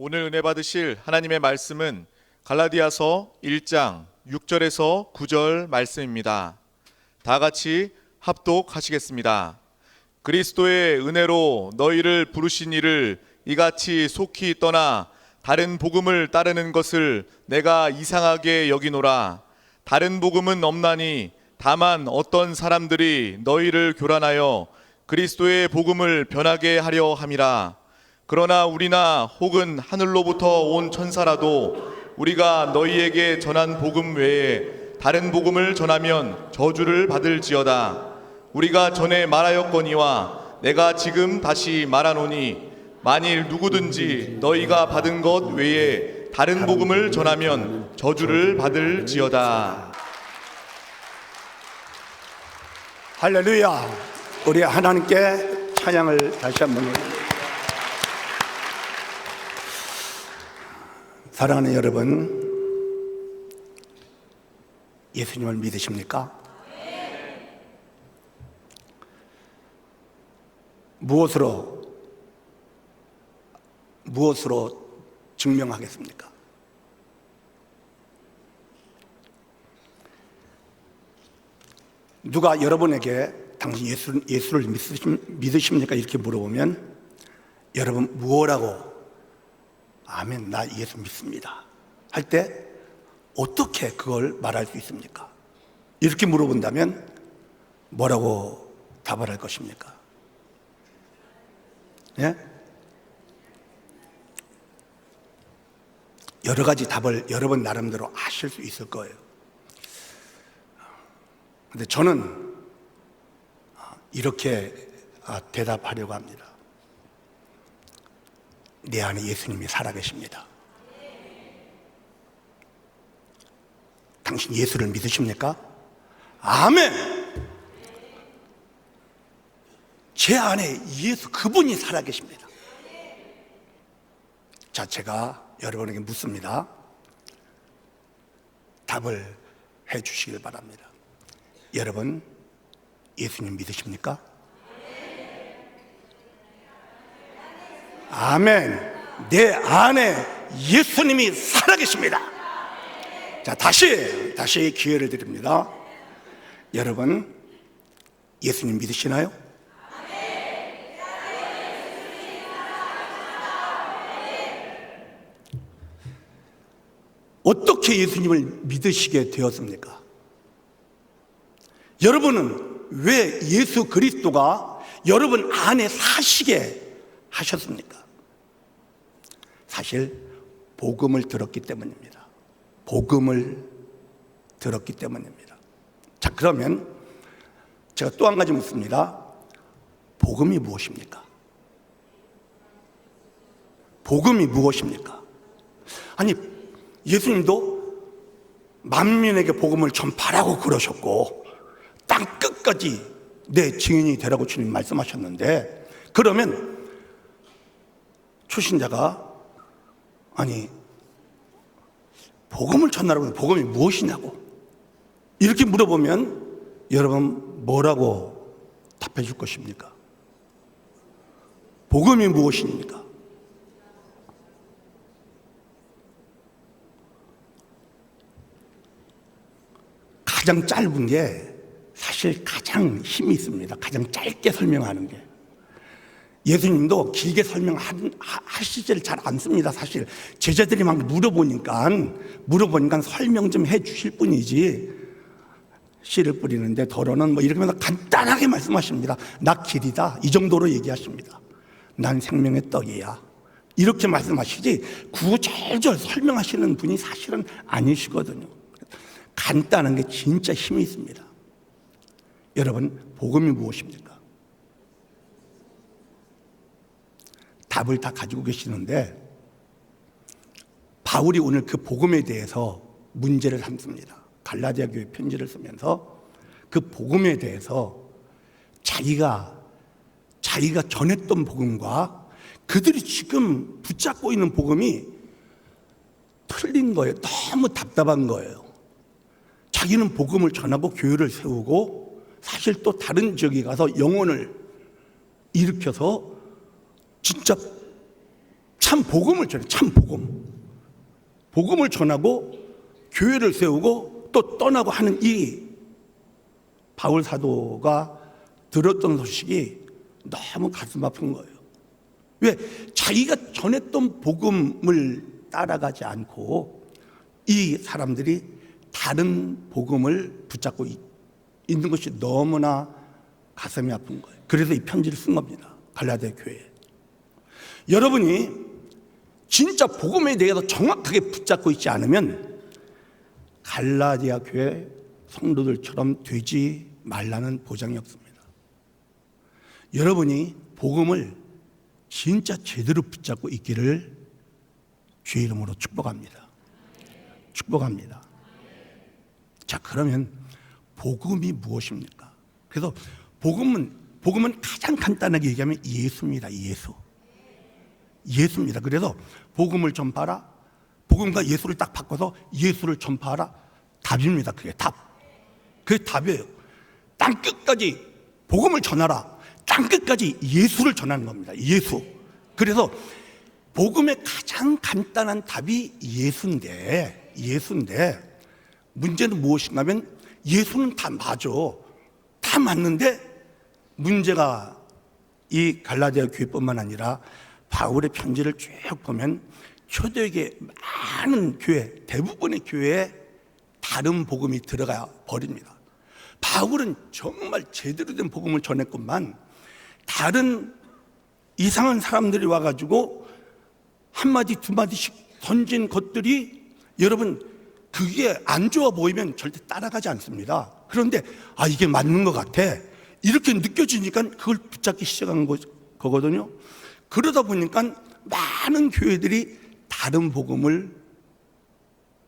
오늘 은혜 받으실 하나님의 말씀은 갈라디아서 1장 6절에서 9절 말씀입니다. 다 같이 합독하시겠습니다. 그리스도의 은혜로 너희를 부르신 이를 이같이 속히 떠나 다른 복음을 따르는 것을 내가 이상하게 여기노라. 다른 복음은 없나니 다만 어떤 사람들이 너희를 교란하여 그리스도의 복음을 변하게 하려 함이라. 그러나 우리나 혹은 하늘로부터 온 천사라도 우리가 너희에게 전한 복음 외에 다른 복음을 전하면 저주를 받을지어다. 우리가 전에 말하였거니와 내가 지금 다시 말하노니 만일 누구든지 너희가 받은 것 외에 다른 복음을 전하면 저주를 받을지어다. 할렐루야. 우리 하나님께 찬양을 다시 한번 드립니다. 사랑하는 여러분, 예수님을 믿으십니까? 무엇으로 증명하겠습니까? 누가 여러분에게 당신 예수를 믿으십니까? 이렇게 물어보면 여러분 무엇라고 아멘, 나 예수 믿습니다 할 때 어떻게 그걸 말할 수 있습니까? 이렇게 물어본다면 뭐라고 답을 할 것입니까? 예? 여러 가지 답을 여러분 나름대로 하실 수 있을 거예요. 근데 저는 이렇게 대답하려고 합니다. 내 안에 예수님이 살아계십니다. 당신 예수를 믿으십니까? 아멘! 제 안에 예수 그분이 살아계십니다. 자, 제가 여러분에게 묻습니다. 답을 해 주시길 바랍니다. 여러분, 예수님 믿으십니까? 아멘. 내 안에 예수님이 살아계십니다. 자, 다시 기회를 드립니다. 여러분, 예수님 믿으시나요? 어떻게 예수님을 믿으시게 되었습니까? 여러분은 왜 예수 그리스도가 여러분 안에 사시게 하셨습니까? 사실 복음을 들었기 때문입니다. 복음을 들었기 때문입니다. 자, 그러면 제가 또 한 가지 묻습니다. 복음이 무엇입니까? 복음이 무엇입니까? 아니, 예수님도 만민에게 복음을 전파라고 그러셨고 땅 끝까지 내 증인이 되라고 주님 말씀하셨는데, 그러면 초신자가 아니 복음을 전하라고 복음이 무엇이냐고 이렇게 물어보면 여러분 뭐라고 답해 줄 것입니까? 복음이 무엇입니까? 가장 짧은 게 사실 가장 힘이 있습니다. 가장 짧게 설명하는 게. 예수님도 길게 설명하시질 잘 않습니다. 사실 제자들이 막 물어보니까 설명 좀 해 주실 뿐이지, 씨를 뿌리는데 더러는 뭐 이렇게 하면서 간단하게 말씀하십니다. 나 길이다 이 정도로 얘기하십니다. 난 생명의 떡이야 이렇게 말씀하시지 구절절 설명하시는 분이 사실은 아니시거든요. 간단한 게 진짜 힘이 있습니다. 여러분, 복음이 무엇입니까? 답을 다 가지고 계시는데 바울이 오늘 그 복음에 대해서 문제를 삼습니다. 갈라디아 교회 편지를 쓰면서 그 복음에 대해서 자기가 전했던 복음과 그들이 지금 붙잡고 있는 복음이 틀린 거예요. 너무 답답한 거예요. 자기는 복음을 전하고 교회를 세우고 사실 또 다른 지역에 가서 영혼을 일으켜서 진짜 참 복음을 전해, 참 복음을 전하고 교회를 세우고 또 떠나고 하는 이 바울 사도가 들었던 소식이 너무 가슴 아픈 거예요. 왜? 자기가 전했던 복음을 따라가지 않고 이 사람들이 다른 복음을 붙잡고 있는 것이 너무나 가슴이 아픈 거예요. 그래서 이 편지를 쓴 겁니다. 갈라디아 교회에. 여러분이 진짜 복음에 대해서 정확하게 붙잡고 있지 않으면 갈라디아 교회 성도들처럼 되지 말라는 보장이 없습니다. 여러분이 복음을 진짜 제대로 붙잡고 있기를 주의 이름으로 축복합니다. 축복합니다. 자, 그러면 복음이 무엇입니까? 그래서 복음은 가장 간단하게 얘기하면 예수입니다. 예수입니다. 그래서 복음을 전파하라. 복음과 예수를 딱 바꿔서 예수를 전파하라. 답입니다. 그게 답. 그게 답이에요. 땅끝까지 복음을 전하라. 땅끝까지 예수를 전하는 겁니다. 예수. 그래서 복음의 가장 간단한 답이 예수인데 문제는 무엇인가 하면 예수는 다 맞아. 다 맞는데 문제가 이 갈라디아 교회뿐만 아니라 바울의 편지를 쭉 보면 초대교회 많은 교회, 대부분의 교회에 다른 복음이 들어가 버립니다. 바울은 정말 제대로 된 복음을 전했건만 다른 이상한 사람들이 와가지고 한마디 두마디씩 던진 것들이 여러분 그게 안 좋아 보이면 절대 따라가지 않습니다. 그런데 이게 맞는 것 같아 이렇게 느껴지니까 그걸 붙잡기 시작한 거거든요. 그러다 보니까 많은 교회들이 다른 복음을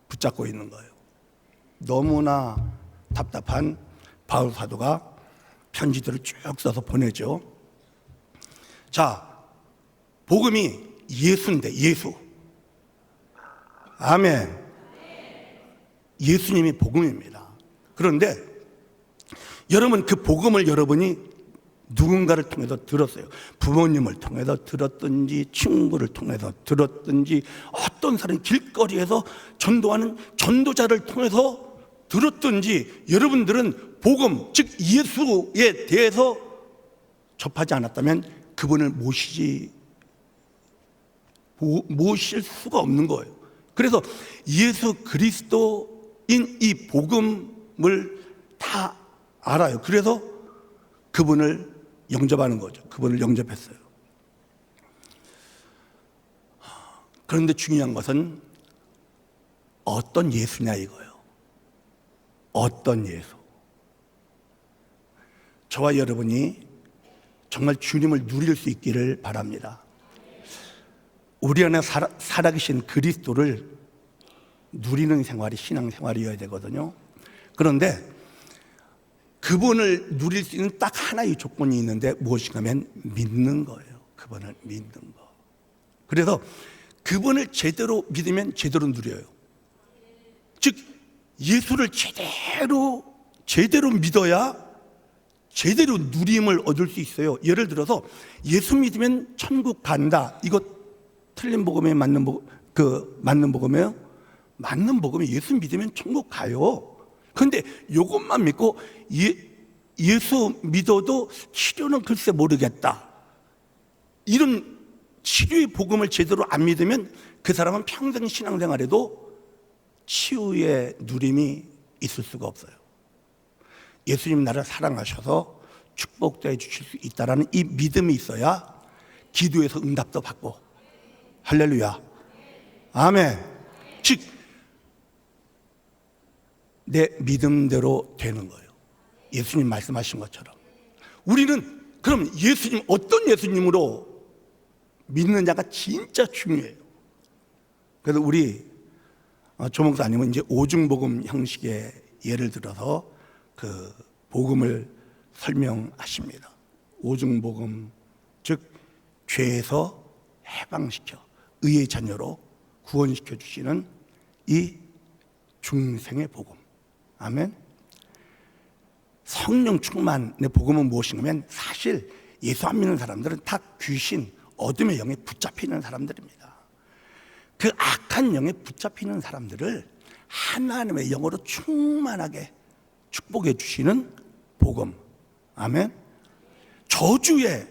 붙잡고 있는 거예요. 너무나 답답한 바울 사도가 편지들을 쭉 써서 보내죠. 자, 복음이 예수인데 예수. 아멘. 예수님이 복음입니다. 그런데 여러분 그 복음을 여러분이 누군가를 통해서 들었어요. 부모님을 통해서 들었든지 친구를 통해서 들었든지 어떤 사람이 길거리에서 전도하는 전도자를 통해서 들었든지 여러분들은 복음 즉 예수에 대해서 접하지 않았다면 그분을 모실 수가 없는 거예요. 그래서 예수 그리스도인 이 복음을 다 알아요. 그래서 그분을 영접하는 거죠. 그분을 영접했어요. 그런데 중요한 것은 어떤 예수냐 이거예요. 어떤 예수. 저와 여러분이 정말 주님을 누릴 수 있기를 바랍니다. 우리 안에 살아계신 그리스도를 누리는 생활이 신앙생활이어야 되거든요. 그런데 그분을 누릴 수 있는 딱 하나의 조건이 있는데 무엇인가 하면 믿는 거예요. 그분을 믿는 거. 그래서 그분을 제대로 믿으면 제대로 누려요. 즉 예수를 제대로 믿어야 제대로 누림을 얻을 수 있어요. 예를 들어서 예수 믿으면 천국 간다. 이거 틀린 복음에 맞는 복음이에요? 맞는 복음이 예수 믿으면 천국 가요. 그런데 이것만 믿고 예수 믿어도 치료는 글쎄 모르겠다. 이런 치료의 복음을 제대로 안 믿으면 그 사람은 평생 신앙생활에도 치유의 누림이 있을 수가 없어요. 예수님 나를 사랑하셔서 축복도 해주실 수 있다는 이 믿음이 있어야 기도에서 응답도 받고 할렐루야 아멘. 즉 내 믿음대로 되는 거예요. 예수님 말씀하신 것처럼 우리는 그럼 예수님 어떤 예수님으로 믿느냐가 진짜 중요해요. 그래서 우리 조 목사님은 이제 오중복음 형식의 예를 들어서 그 복음을 설명하십니다. 오중복음 즉 죄에서 해방시켜 의의 자녀로 구원시켜 주시는 이 중생의 복음. 아멘. 성령 충만의 복음은 무엇인가 하면 사실 예수 안 믿는 사람들은 다 귀신, 어둠의 영에 붙잡히는 사람들입니다. 그 악한 영에 붙잡히는 사람들을 하나님의 영으로 충만하게 축복해 주시는 복음. 아멘. 저주에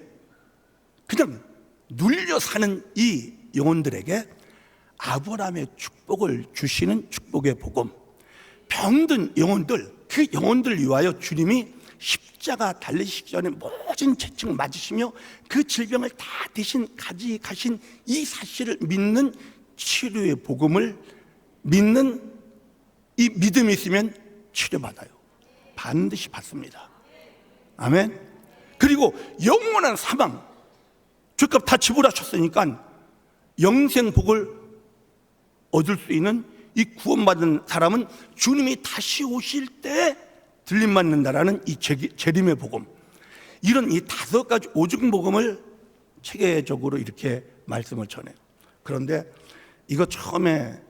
그냥 눌려 사는 이 영혼들에게 아브라함의 축복을 주시는 축복의 복음. 병든 영혼들, 그 영혼들 위하여 주님이 십자가 달리시기 전에 모든 채찍을 맞으시며 그 질병을 다 대신 가져가신 이 사실을 믿는 치료의 복음을 믿는 이 믿음이 있으면 치료받아요. 반드시 받습니다. 아멘. 그리고 영원한 사망, 죄값 다 지불하셨으니까 영생복을 얻을 수 있는 이 구원받은 사람은 주님이 다시 오실 때 들림받는다라는 이 재림의 복음, 이런 이 5가지 오중복음을 체계적으로 이렇게 말씀을 전해요. 그런데 이거 처음에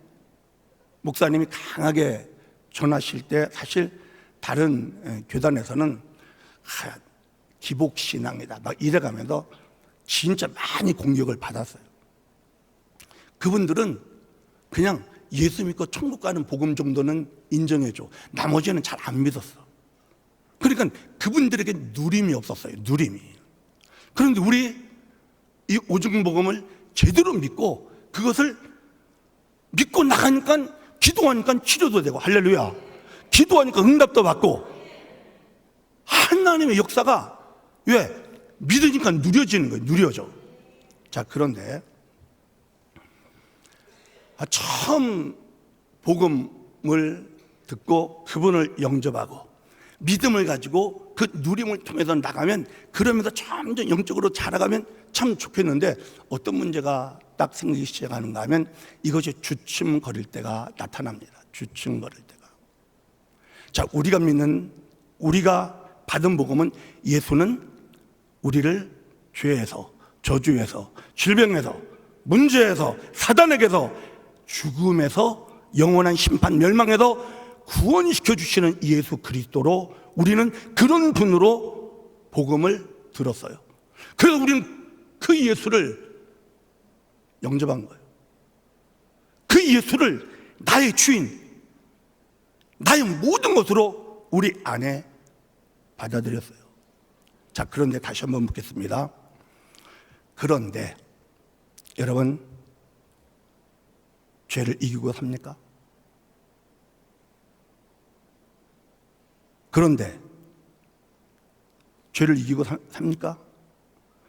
목사님이 강하게 전하실 때 사실 다른 교단에서는 기복신앙이다 막 이래가면서 진짜 많이 공격을 받았어요. 그분들은 그냥 예수 믿고 천국 가는 복음 정도는 인정해줘, 나머지는 잘 안 믿었어. 그러니까 그분들에게 누림이 없었어요. 누림이. 그런데 우리 이 오중복음을 제대로 믿고 그것을 믿고 나가니까, 기도하니까 치료도 되고, 할렐루야, 기도하니까 응답도 받고, 하나님의 역사가 왜? 믿으니까 누려지는 거예요. 누려져. 자, 그런데 처음 복음을 듣고 그분을 영접하고 믿음을 가지고 그 누림을 통해서 나가면, 그러면서 점점 영적으로 자라가면 참 좋겠는데, 어떤 문제가 딱 생기기 시작하는가 하면 이것이 주춤거릴 때가 나타납니다. 주춤거릴 때가. 자, 우리가 믿는, 우리가 받은 복음은 예수는 우리를 죄에서, 저주에서, 질병에서, 문제에서, 사단에게서, 죽음에서, 영원한 심판, 멸망에서 구원시켜 주시는 예수 그리스도로, 우리는 그런 분으로 복음을 들었어요. 그래서 우리는 그 예수를 영접한 거예요. 그 예수를 나의 주인, 나의 모든 것으로 우리 안에 받아들였어요. 자, 그런데 다시 한번 묻겠습니다. 그런데 여러분, 죄를 이기고 삽니까? 그런데 죄를 이기고 삽니까?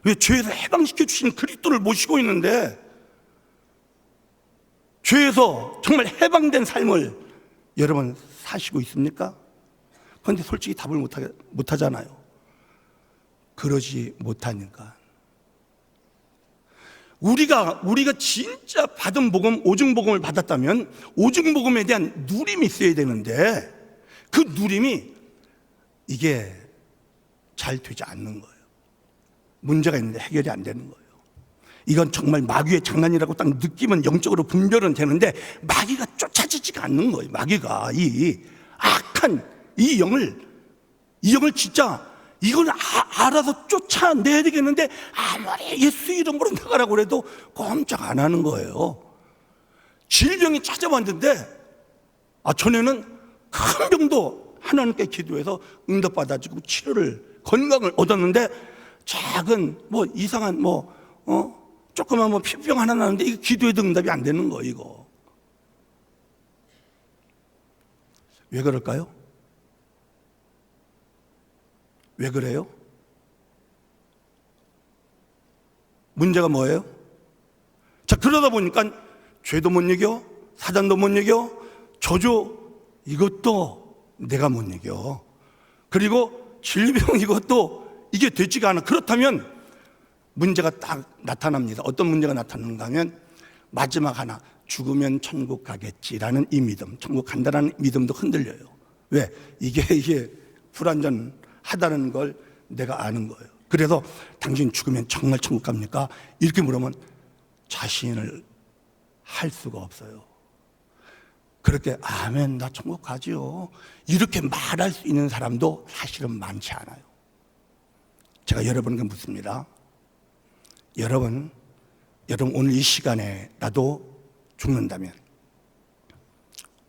왜? 죄에서 해방시켜 주신 그리스도를 모시고 있는데 죄에서 정말 해방된 삶을 여러분 사시고 있습니까? 그런데 솔직히 답을 못하잖아요. 그러지 못하니까. 우리가 진짜 받은 복음, 오중복음을 받았다면 오중복음에 대한 누림이 있어야 되는데, 그 누림이 이게 잘 되지 않는 거예요. 문제가 있는데 해결이 안 되는 거예요. 이건 정말 마귀의 장난이라고 딱 느끼면 영적으로 분별은 되는데, 마귀가 쫓아지지가 않는 거예요. 마귀가 이 악한 이 영을 진짜 이걸 알아서 쫓아내야 되겠는데, 아무리 예수 이름으로 나가라고 해도 꼼짝 안 하는 거예요. 질병이 찾아왔는데, 전에는 큰 병도 하나님께 기도해서 응답받아지고 치료를, 건강을 얻었는데, 작은 이상한 조그만 피부병 하나 나는데 이거 기도해도 응답이 안 되는 거. 이거 왜 그럴까요? 왜 그래요? 문제가 뭐예요? 자, 그러다 보니까 죄도 못 이겨, 사단도 못 이겨, 저주 이것도 내가 못 이겨, 그리고 질병 이것도 이게 되지가 않아. 그렇다면 문제가 딱 나타납니다. 어떤 문제가 나타나는가 하면, 마지막 하나, 죽으면 천국 가겠지라는 이 믿음, 천국 간다라는 믿음도 흔들려요. 왜? 이게 불완전하다는 걸 내가 아는 거예요. 그래서 당신 죽으면 정말 천국 갑니까? 이렇게 물으면 자신을 할 수가 없어요. 그렇게 아멘, 나 천국 가지요, 이렇게 말할 수 있는 사람도 사실은 많지 않아요. 제가 여러분께 묻습니다. 여러분 오늘 이 시간에 나도 죽는다면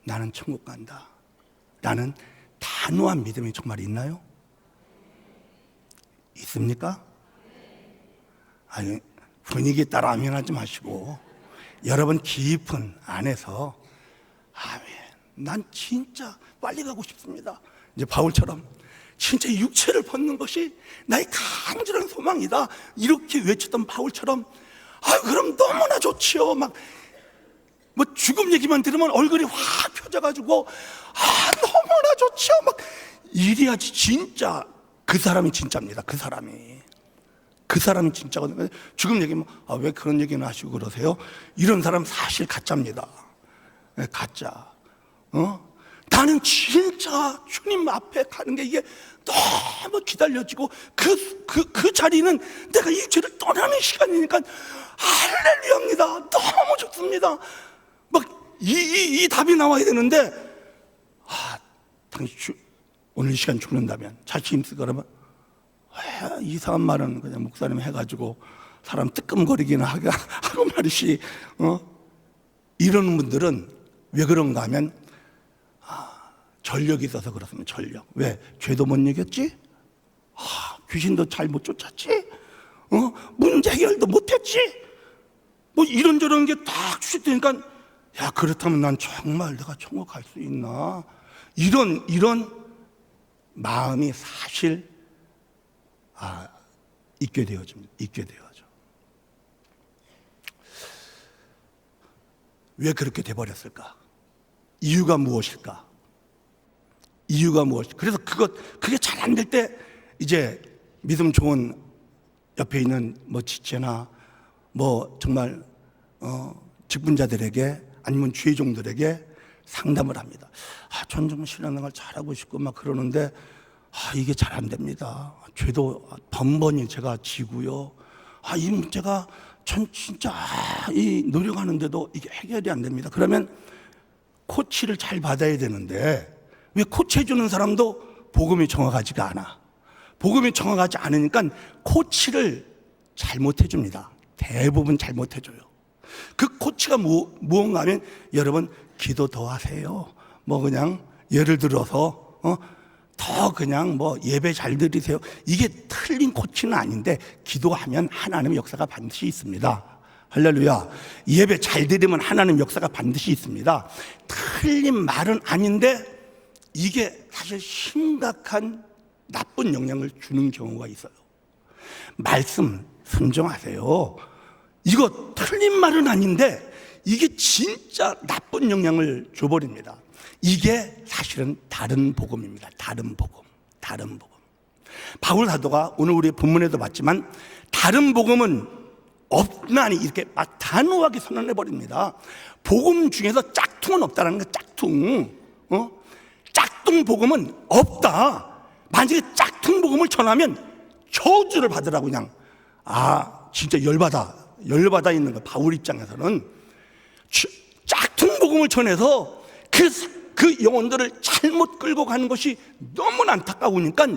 나는 천국 간다 라는 단호한 믿음이 정말 있나요? 있습니까? 아니, 분위기에 따라 아멘하지 마시고 여러분 깊은 안에서 아멘, 난 진짜 빨리 가고 싶습니다. 이제 바울처럼 진짜 육체를 벗는 것이 나의 간절한 소망이다 이렇게 외쳤던 바울처럼 그럼 너무나 좋지요. 막 뭐 죽음 얘기만 들으면 얼굴이 확 펴져가지고 너무나 좋지요. 막 이래야지 진짜 그 사람이 진짜입니다. 그 사람이 진짜거든요. 죽음 얘기면 왜 그런 얘기는 하시고 그러세요? 이런 사람 사실 가짜입니다. 가짜. 나는 진짜 주님 앞에 가는 게 이게 너무 기다려지고 그 자리는 내가 이 죄를 떠나는 시간이니까 할렐루야입니다. 너무 좋습니다. 막 이 답이 나와야 되는데 당신 오늘 이 시간 죽는다면 자신 있을 거라면 이상한 말은 그냥 목사님 해가지고 사람 뜨끔거리기는 하고 말이지. 이런 분들은 왜 그런가 하면 전력이 있어서 그렇습니다. 전력. 왜? 죄도 못 이겼지? 귀신도 잘 못 쫓았지? 문제 해결도 못했지? 뭐 이런저런 게 딱 주셨다니까 야, 그렇다면 난 정말 내가 천국 갈 수 있나? 이런 마음이 사실 있게 되어져. 왜 그렇게 돼버렸을까? 이유가 무엇일까? 그래서 그게 잘 안 될 때 이제 믿음 좋은 옆에 있는 뭐 지체나 뭐 정말 직분자들에게 아니면 주의종들에게 상담을 합니다. 전 좀 신앙생활 잘하고 싶고 막 그러는데 이게 잘 안 됩니다. 죄도 번번이 제가 지고요. 이 문제가 전 진짜 이 노력하는데도 이게 해결이 안 됩니다. 그러면 코치를 잘 받아야 되는데 왜 코치해 주는 사람도 복음이 정확하지가 않아. 복음이 정확하지 않으니까 코치를 잘못해 줍니다. 대부분 잘못해 줘요. 그 코치가 무언가 하면 여러분 기도 더 하세요. 뭐 그냥 예를 들어서 더 그냥 뭐 예배 잘 드리세요. 이게 틀린 코치는 아닌데 기도하면 하나님의 역사가 반드시 있습니다. 할렐루야. 예배 잘 드리면 하나님 역사가 반드시 있습니다. 틀린 말은 아닌데 이게 사실 심각한 나쁜 영향을 주는 경우가 있어요. 말씀 순종하세요. 이거 틀린 말은 아닌데 이게 진짜 나쁜 영향을 줘버립니다. 이게 사실은 다른 복음입니다. 다른 복음. 바울 사도가 오늘 우리 본문에도 봤지만 다른 복음은 없나니 이렇게 막 단호하게 선언해버립니다. 복음 중에서 짝퉁은 없다라는 거예요. 짝퉁 복음은 없다. 만약에 짝퉁 복음을 전하면 저주를 받으라고 그냥 진짜 열받아 있는 거예요. 바울 입장에서는 짝퉁 복음을 전해서 그 영혼들을 잘못 끌고 가는 것이 너무나 안타까우니까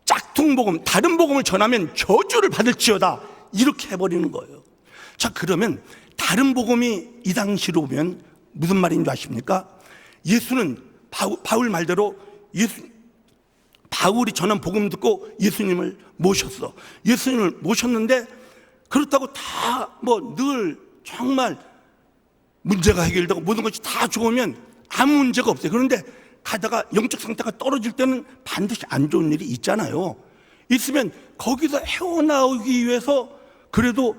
짝퉁 복음, 다른 복음을 전하면 저주를 받을지어다 이렇게 해버리는 거예요. 자, 그러면 다른 복음이 이 당시로 보면 무슨 말인 줄 아십니까? 예수는 바울 말대로 바울이 전한 복음 듣고 예수님을 모셨어. 예수님을 모셨는데 그렇다고 다 뭐 늘 정말 문제가 해결되고 모든 것이 다 좋으면 아무 문제가 없어요. 그런데 가다가 영적 상태가 떨어질 때는 반드시 안 좋은 일이 있잖아요. 있으면 거기서 헤어나오기 위해서 그래도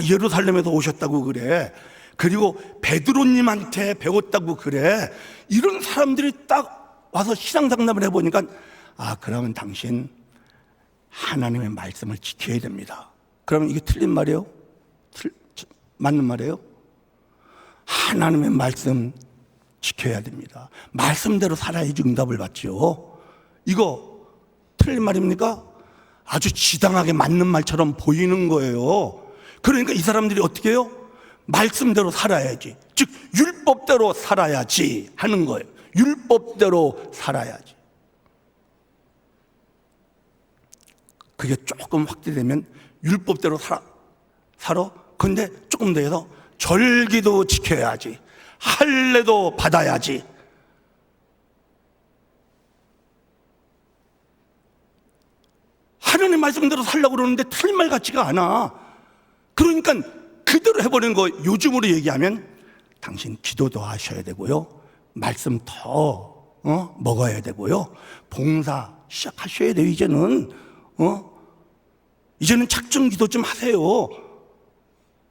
예루살렘에서 오셨다고 그래. 그리고 베드로님한테 배웠다고 그래. 이런 사람들이 딱 와서 시상상담을 해보니까 그러면 당신 하나님의 말씀을 지켜야 됩니다. 그러면 이게 틀린 말이에요? 맞는 말이에요? 하나님의 말씀 지켜야 됩니다. 말씀대로 살아야지 응답을 받죠. 이거 틀린 말입니까? 아주 지당하게 맞는 말처럼 보이는 거예요. 그러니까 이 사람들이 어떻게 해요? 말씀대로 살아야지, 즉 율법대로 살아야지 하는 거예요. 율법대로 살아야지. 그게 조금 확대되면 율법대로 살아? 근데 조금 더 해서 절기도 지켜야지, 할례도 받아야지. 하나님 말씀대로 살려고 그러는데 틀린 말 같지가 않아. 그러니까 그대로 해버리는 거. 요즘으로 얘기하면 당신 기도도 하셔야 되고요, 말씀 더 먹어야 되고요, 봉사 시작하셔야 돼요. 이제는 작정 기도 좀 하세요.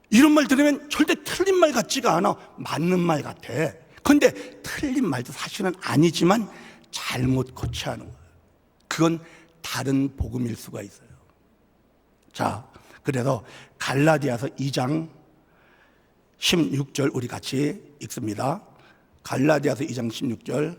이런 말 들으면 절대 틀린 말 같지가 않아. 맞는 말 같아. 그런데 틀린 말도 사실은 아니지만 잘못 고치하는 거예요. 그건 다른 복음일 수가 있어요. 자, 그래서 갈라디아서 2장 16절 우리 같이 읽습니다. 갈라디아서 2장 16절.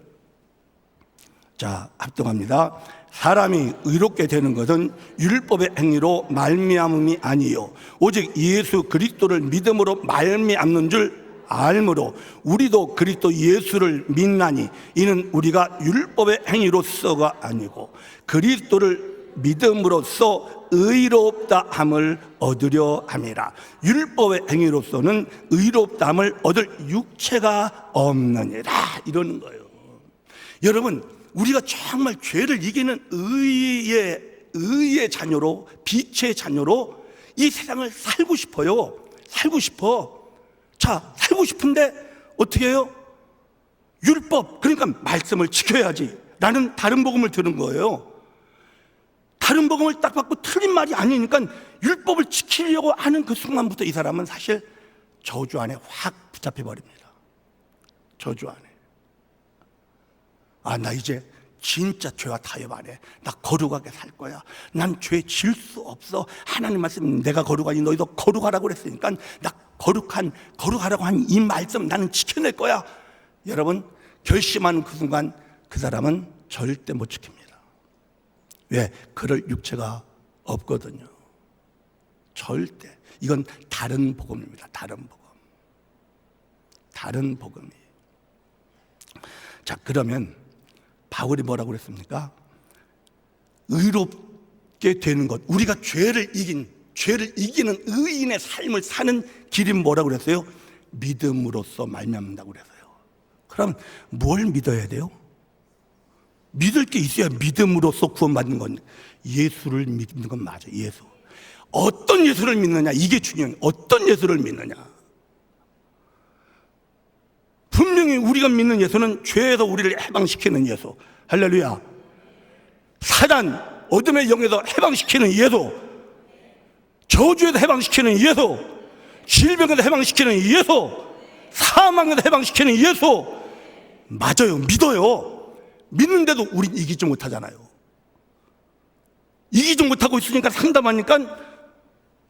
자, 합동합니다. 사람이 의롭게 되는 것은 율법의 행위로 말미암음이 아니요 오직 예수 그리스도를 믿음으로 말미암는 줄 알므로 우리도 그리스도 예수를 믿나니 이는 우리가 율법의 행위로서가 아니고 그리스도를 믿음으로써 의롭다 함을 얻으려 함이라. 율법의 행위로서는 의롭다 함을 얻을 육체가 없느니라, 이러는 거예요. 여러분, 우리가 정말 죄를 이기는 의의 자녀로, 빛의 자녀로 이 세상을 살고 싶어요. 살고 싶어. 자, 살고 싶은데 어떻게 해요? 율법, 그러니까 말씀을 지켜야지 라는 다른 복음을 들은 거예요. 다른 복음을 딱 받고 틀린 말이 아니니까 율법을 지키려고 하는 그 순간부터 이 사람은 사실 저주 안에 확 붙잡혀 버립니다. 저주 안에. 아, 나 이제 진짜 죄와 타협 안 해. 나 거룩하게 살 거야. 난 죄 질 수 없어. 하나님 말씀 내가 거룩하니 너희도 거룩하라고 그랬으니까 나 거룩하라고 한 이 말씀 나는 지켜낼 거야. 여러분, 결심하는 그 순간 그 사람은 절대 못 지킵니다. 왜? 그럴 육체가 없거든요. 절대. 이건 다른 복음입니다. 다른 복음. 다른 복음이. 자, 그러면 바울이 뭐라고 그랬습니까? 의롭게 되는 것, 우리가 죄를 이기는 의인의 삶을 사는 길이 뭐라고 그랬어요? 믿음으로써 말미암는다고 그랬어요. 그럼 뭘 믿어야 돼요? 믿을 게 있어야 믿음으로써 구원받는 건, 예수를 믿는 건 맞아. 예수. 어떤 예수를 믿느냐, 이게 중요해요. 어떤 예수를 믿느냐. 분명히 우리가 믿는 예수는 죄에서 우리를 해방시키는 예수. 할렐루야. 사단, 어둠의 영에서 해방시키는 예수, 저주에서 해방시키는 예수, 질병에서 해방시키는 예수, 사망에서 해방시키는 예수. 맞아요. 믿어요. 믿는데도 우린 이기지 못하잖아요. 이기지 못하고 있으니까 상담하니까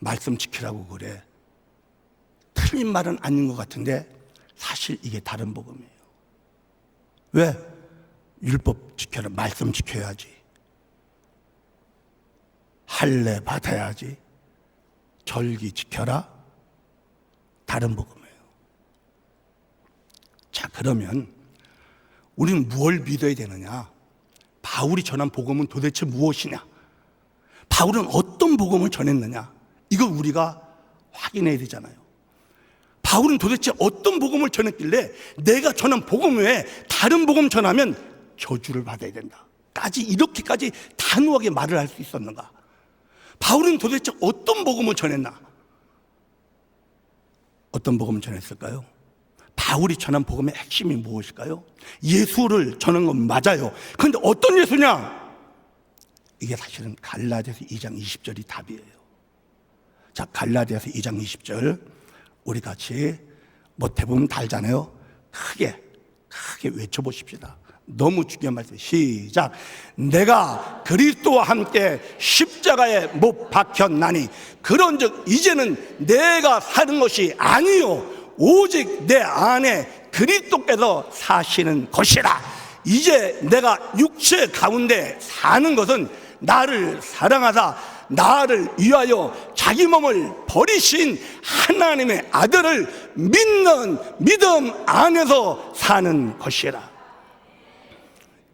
말씀 지키라고 그래. 틀린 말은 아닌 것 같은데 사실 이게 다른 복음이에요. 왜? 율법 지켜라. 말씀 지켜야지. 할례 받아야지. 절기 지켜라. 다른 복음이에요. 자, 그러면 우리는 무엇을 믿어야 되느냐? 바울이 전한 복음은 도대체 무엇이냐? 바울은 어떤 복음을 전했느냐? 이걸 우리가 확인해야 되잖아요. 바울은 도대체 어떤 복음을 전했길래 내가 전한 복음 외에 다른 복음 전하면 저주를 받아야 된다 이렇게까지 단호하게 말을 할 수 있었는가? 바울은 도대체 어떤 복음을 전했나? 어떤 복음을 전했을까요? 바울이 전한 복음의 핵심이 무엇일까요? 예수를 전한 건 맞아요. 그런데 어떤 예수냐? 이게 사실은 갈라디아서 2장 20절이 답이에요. 자, 갈라디아서 2장 20절 우리 같이 대부분 다 알잖아요. 크게 외쳐보십시다. 너무 중요한 말씀. 시작. 내가 그리스도와 함께 십자가에 못 박혔나니 그런즉 이제는 내가 사는 것이 아니요 오직 내 안에 그리스도께서 사시는 것이라. 이제 내가 육체 가운데 사는 것은 나를 사랑하사 나를 위하여 자기 몸을 버리신 하나님의 아들을 믿는 믿음 안에서 사는 것이라.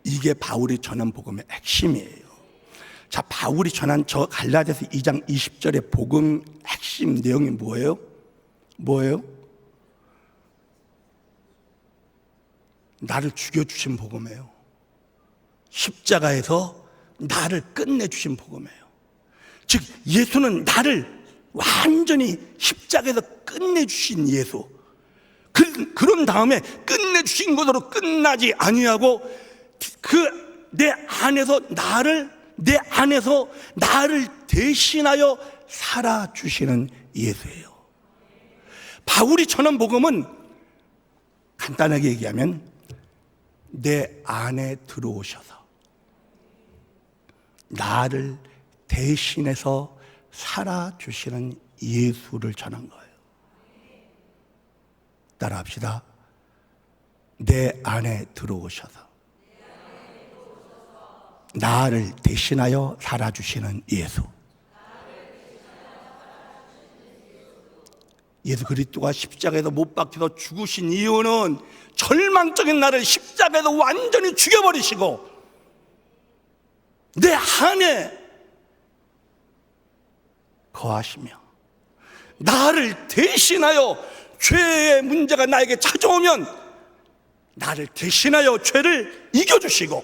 이게 바울이 전한 복음의 핵심이에요. 자, 바울이 전한 저 갈라디아서 2장 20절의 복음 핵심 내용이 뭐예요? 뭐예요? 나를 죽여주신 복음이에요. 십자가에서 나를 끝내주신 복음이에요. 즉 예수는 나를 완전히 십자가에서 끝내주신 예수. 그런 다음에 끝내주신 것으로 끝나지 아니하고 내 안에서 나를 대신하여 살아주시는 예수예요. 바울이 전한 복음은 간단하게 얘기하면 내 안에 들어오셔서 나를 대신해서 살아주시는 예수를 전한 거예요. 따라합시다. 내 안에 들어오셔서 나를 대신하여 살아주시는 예수. 예수 그리스도가 십자가에서 못 박혀서 죽으신 이유는 절망적인 나를 십자가에서 완전히 죽여버리시고 내 안에 거하시며 나를 대신하여 죄의 문제가 나에게 찾아오면 나를 대신하여 죄를 이겨주시고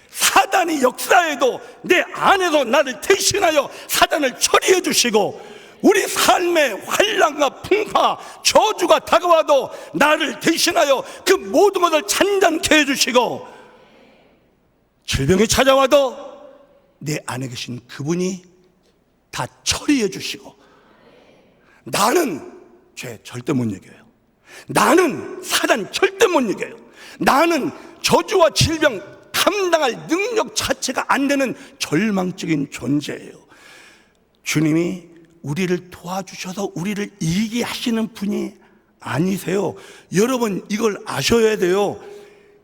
사단이 역사에도 내 안에서 나를 대신하여 사단을 처리해 주시고 우리 삶의 환난과 풍파 저주가 다가와도 나를 대신하여 그 모든 것을 잔잔케 해주시고 질병이 찾아와도 내 안에 계신 그분이 다 처리해 주시고 나는 죄 절대 못 이겨요. 나는 사단 절대 못 이겨요. 나는 저주와 질병 감당할 능력 자체가 안 되는 절망적인 존재예요. 주님이 우리를 도와주셔서 우리를 이기게 하시는 분이 아니세요. 여러분 이걸 아셔야 돼요.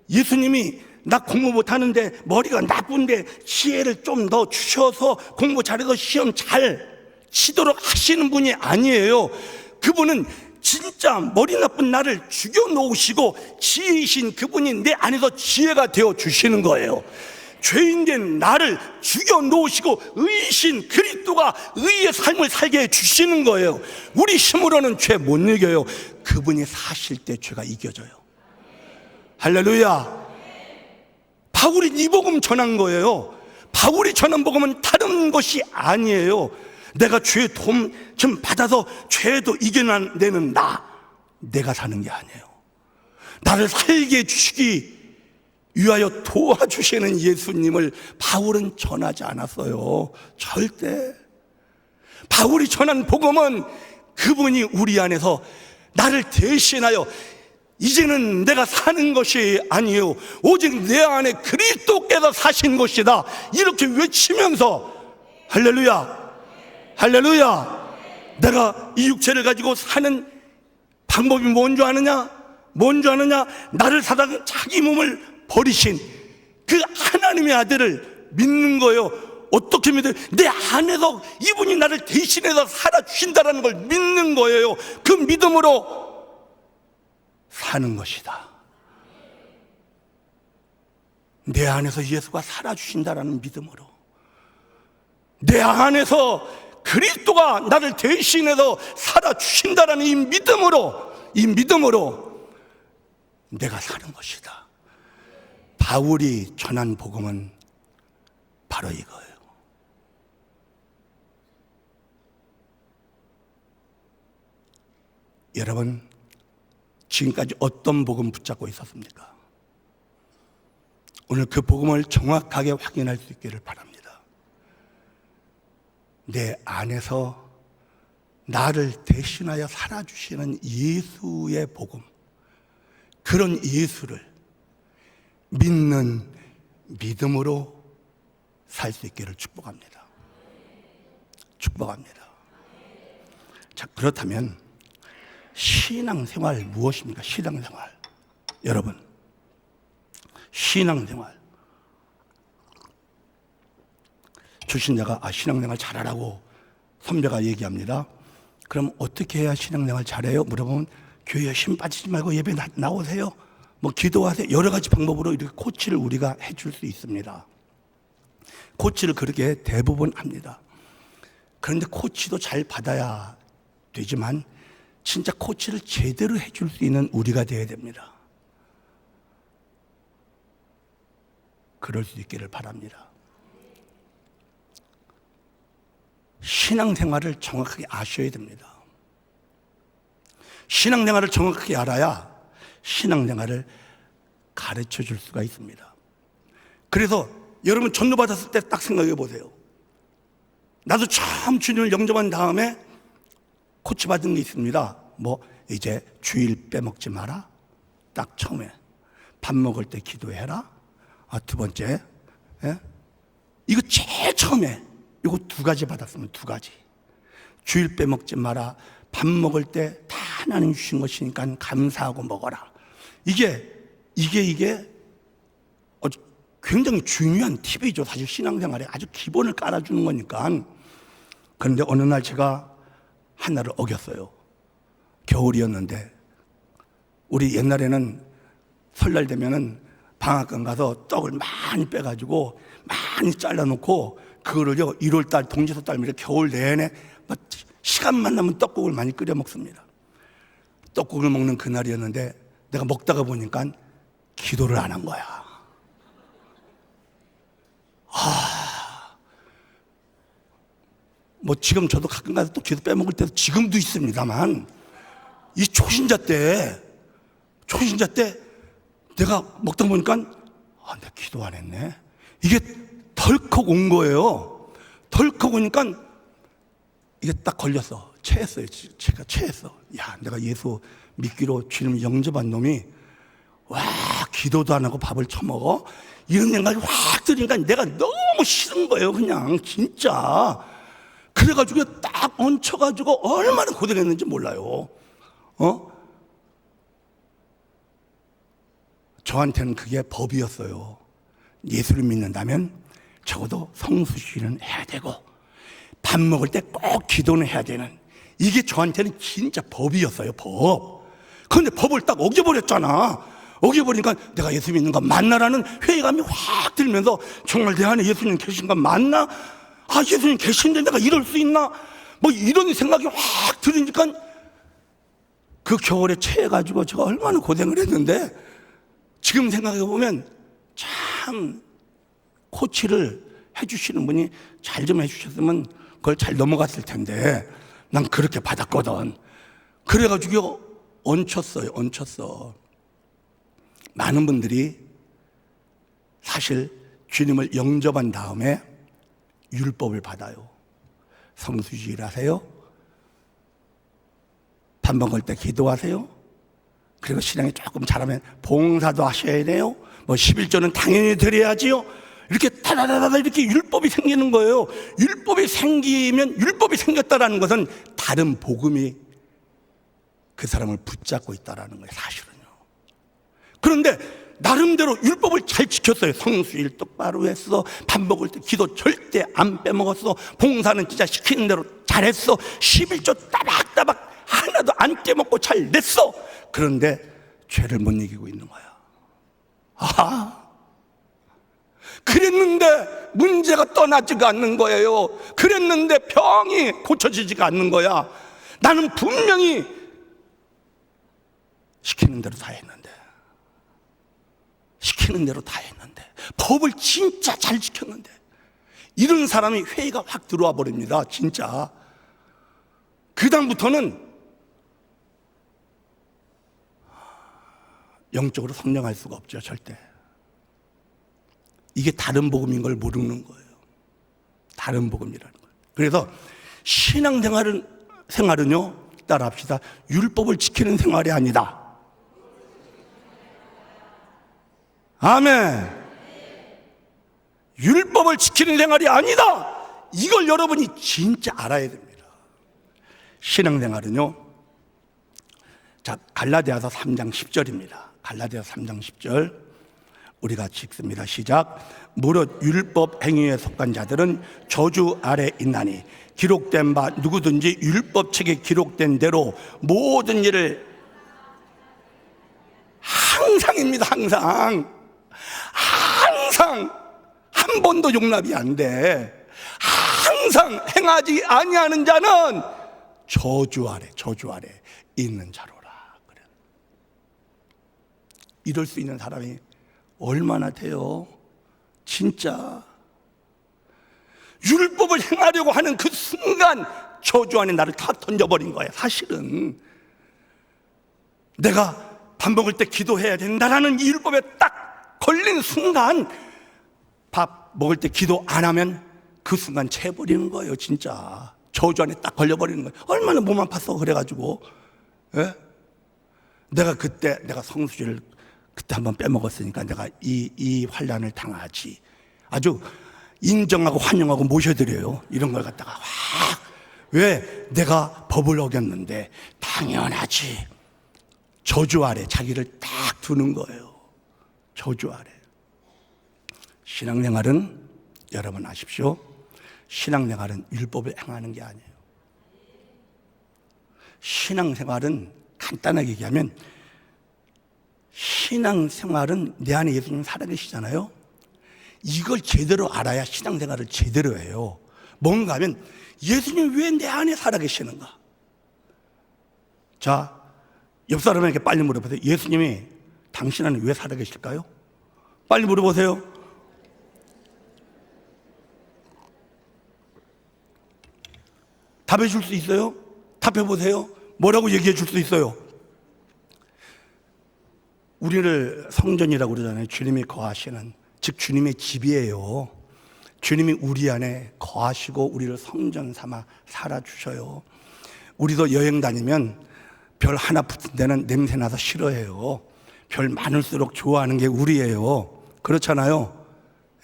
예수님이 나 공부 못하는데 머리가 나쁜데 지혜를 좀 더 주셔서 공부 잘해서 시험 잘 치도록 하시는 분이 아니에요. 그분은 진짜 머리 나쁜 나를 죽여놓으시고 지혜이신 그분이 내 안에서 지혜가 되어 주시는 거예요. 죄인된 나를 죽여놓으시고 의이신 그리스도가 의의 삶을 살게 해주시는 거예요. 우리 힘으로는 죄 못 이겨요. 그분이 사실 때 죄가 이겨져요. 할렐루야. 바울이 이 복음 전한 거예요. 바울이 전한 복음은 다른 것이 아니에요. 내가 죄의 도움 좀 받아서 죄도 이겨내는 내가 사는 게 아니에요. 나를 살게 해주시기 위하여 도와주시는 예수님을 바울은 전하지 않았어요. 절대. 바울이 전한 복음은 그분이 우리 안에서 나를 대신하여 이제는 내가 사는 것이 아니에요. 오직 내 안에 그리스도께서 사신 것이다. 이렇게 외치면서 할렐루야. 할렐루야. 내가 이 육체를 가지고 사는 방법이 뭔 줄 아느냐? 뭔 줄 아느냐? 나를 사다가 자기 몸을 버리신 그 하나님의 아들을 믿는 거예요. 어떻게 믿어요? 내 안에서 이분이 나를 대신해서 살아주신다는 걸 믿는 거예요. 그 믿음으로 사는 것이다. 내 안에서 예수가 살아주신다는 믿음으로, 내 안에서 그리스도가 나를 대신해서 살아주신다는 이 믿음으로 내가 사는 것이다. 바울이 전한 복음은 바로 이거예요. 여러분, 지금까지 어떤 복음 붙잡고 있었습니까? 오늘 그 복음을 정확하게 확인할 수 있기를 바랍니다. 내 안에서 나를 대신하여 살아주시는 예수의 복음, 그런 예수를 믿는 믿음으로 살 수 있기를 축복합니다. 축복합니다. 자, 그렇다면 신앙생활 무엇입니까? 신앙생활. 여러분, 신앙생활. 주신자가 신앙생활 잘하라고 선배가 얘기합니다. 그럼 어떻게 해야 신앙생활 잘해요? 물어보면 교회에 힘 빠지지 말고 예배 나오세요. 뭐 기도하세요. 여러 가지 방법으로 이렇게 코치를 우리가 해줄 수 있습니다. 코치를 그렇게 대부분 합니다. 그런데 코치도 잘 받아야 되지만 진짜 코치를 제대로 해줄 수 있는 우리가 되어야 됩니다. 그럴 수 있기를 바랍니다. 신앙생활을 정확하게 아셔야 됩니다. 신앙생활을 정확하게 알아야 신앙생활을 가르쳐 줄 수가 있습니다. 그래서 여러분 전도받았을 때 딱 생각해 보세요. 나도 처음 주님을 영접한 다음에 코치 받은 게 있습니다. 뭐 이제 주일 빼먹지 마라. 딱 처음에 밥 먹을 때 기도해라. 두 번째, 이거 제일 처음에 이거 2가지 받았으면 2가지. 주일 빼먹지 마라. 밥 먹을 때 다 하나님 주신 것이니까 감사하고 먹어라. 이게 굉장히 중요한 팁이죠. 사실 신앙생활에 아주 기본을 깔아주는 거니까. 그런데 어느 날 제가 하나를 어겼어요. 겨울이었는데 우리 옛날에는 설날 되면은 방앗간 가서 떡을 많이 빼가지고 많이 잘라놓고 그거를요 1월달 동지서달 이렇게 겨울 내내 시간만 나면 떡국을 많이 끓여 먹습니다. 떡국을 먹는 그날이었는데 내가 먹다가 보니까 기도를 안 한 거야. 뭐 지금 저도 가끔 가서 또 기도 빼먹을 때도 지금도 있습니다만 이 초신자 때 내가 먹다 보니까 내가 기도 안 했네. 이게 덜컥 온 거예요. 덜컥 오니까 이게 딱 걸렸어. 체했어요. 제가 체했어. 야, 내가 예수 믿기로 주님 영접한 놈이 기도도 안 하고 밥을 처먹어? 이런 생각이 확 들으니까 내가 너무 싫은 거예요. 그냥 진짜. 그래가지고 딱 얹혀가지고 얼마나 고생했는지 몰라요. 저한테는 그게 법이었어요. 예수를 믿는다면 적어도 성수시는 해야 되고 밥 먹을 때 꼭 기도는 해야 되는, 이게 저한테는 진짜 법이었어요. 법. 그런데 법을 딱 어겨버렸잖아. 어겨버리니까 내가 예수 믿는 거 맞나라는 회의감이 확 들면서 정말 내 안에 예수님 계신 거 맞나? 예수님 계신데 내가 이럴 수 있나? 뭐 이런 생각이 확 들으니까 그 겨울에 체해가지고 제가 얼마나 고생을 했는데 지금 생각해보면 참 코치를 해주시는 분이 잘 좀 해주셨으면 그걸 잘 넘어갔을 텐데 난 그렇게 받았거든. 그래가지고 얹혔어. 많은 분들이 사실 주님을 영접한 다음에 율법을 받아요. 성수주의를 하세요. 밥 먹을 때 기도하세요. 그리고 신앙이 조금 잘하면 봉사도 하셔야 돼요. 뭐 11조는 당연히 드려야지요. 이렇게 다다다다 이렇게 율법이 생기는 거예요. 율법이 생기면, 율법이 생겼다라는 것은 다른 복음이 그 사람을 붙잡고 있다라는 거예요, 사실은요. 그런데 나름대로 율법을 잘 지켰어요. 성수일 똑바로 했어. 밥 먹을 때 기도 절대 안 빼먹었어. 봉사는 진짜 시키는 대로 잘했어. 11조 따박따박 하나도 안 깨먹고 잘 냈어. 그런데 죄를 못 이기고 있는 거야. 그랬는데 문제가 떠나지가 않는 거예요. 그랬는데 병이 고쳐지지가 않는 거야. 나는 분명히 시키는 대로 다 했는데 법을 진짜 잘 지켰는데 이런 사람이 회의가 확 들어와 버립니다. 진짜. 그 다음부터는 영적으로 성장할 수가 없죠. 절대. 이게 다른 복음인 걸 모르는 거예요. 다른 복음이라는 거예요. 그래서 신앙생활은요, 따라합시다. 율법을 지키는 생활이 아니다. 아멘. 율법을 지키는 생활이 아니다. 이걸 여러분이 진짜 알아야 됩니다. 신앙생활은요, 자, 갈라디아서 3장 10절입니다. 갈라디아서 3장 10절. 우리 같이 읽습니다. 시작. 무릇 율법 행위에 속한 자들은 저주 아래 있나니 기록된 바 누구든지 율법책에 기록된 대로 모든 일을 항상입니다. 한 번도 용납이 안 돼. 항상 행하지 아니하는 자는 저주 아래 있는 자로라. 그래. 이럴 수 있는 사람이 얼마나 돼요? 진짜 율법을 행하려고 하는 그 순간 저주 안에 나를 다 던져버린 거예요. 사실은 내가 밥 먹을 때 기도해야 된다라는 이 율법에 딱 걸린 순간, 밥 먹을 때 기도 안 하면 그 순간 채버리는 거예요. 진짜 저주 안에 딱 걸려버리는 거예요. 얼마나 몸 아팠어. 그래가지고 내가 성수지를 그때 한번 빼먹었으니까 내가 이 환난을 당하지. 아주 인정하고 환영하고 모셔드려요. 이런 걸 갖다가 왜 내가 법을 어겼는데 당연하지. 저주 아래 자기를 딱 두는 거예요. 저주 아래. 신앙생활은 여러분 아십시오. 신앙생활은 율법을 행하는 게 아니에요. 신앙생활은 간단하게 얘기하면, 신앙생활은 내 안에 예수님 살아계시잖아요. 이걸 제대로 알아야 신앙생활을 제대로 해요. 뭔가 하면 예수님 왜 내 안에 살아계시는가? 자, 옆 사람에게 빨리 물어보세요. 예수님이 당신 안에 왜 살아계실까요? 빨리 물어보세요. 답해 줄 수 있어요? 답해 보세요. 뭐라고 얘기해 줄 수 있어요? 우리를 성전이라고 그러잖아요. 주님이 거하시는, 즉 주님의 집이에요. 주님이 우리 안에 거하시고 우리를 성전 삼아 살아주셔요. 우리도 여행 다니면 별 하나 붙은 데는 냄새나서 싫어해요. 별 많을수록 좋아하는 게 우리예요. 그렇잖아요.